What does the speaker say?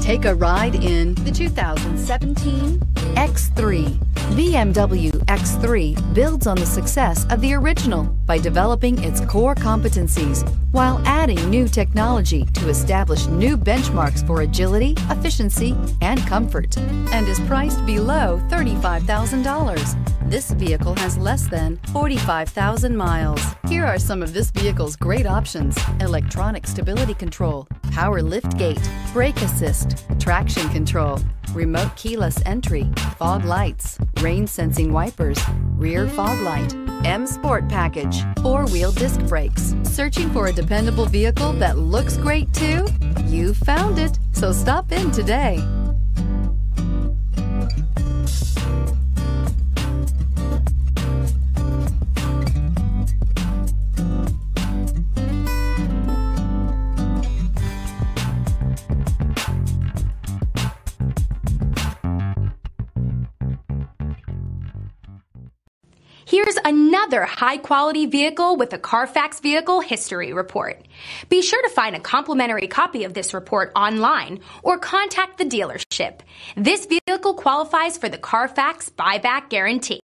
Take a ride in the 2017 X3. BMW X3 builds on the success of the original by developing its core competencies while adding new technology to establish new benchmarks for agility, efficiency, and comfort, and is priced below $35,000. This vehicle has less than 45,000 miles. Here are some of this vehicle's great options: electronic stability control, power liftgate, brake assist, traction control, remote keyless entry, fog lights, rain sensing wipers, rear fog light, M Sport package, four-wheel disc brakes. Searching for a dependable vehicle that looks great too? You found it, so stop in today. Here's another high-quality vehicle with a Carfax Vehicle History Report. Be sure to find a complimentary copy of this report online or contact the dealership. This vehicle qualifies for the Carfax Buyback Guarantee.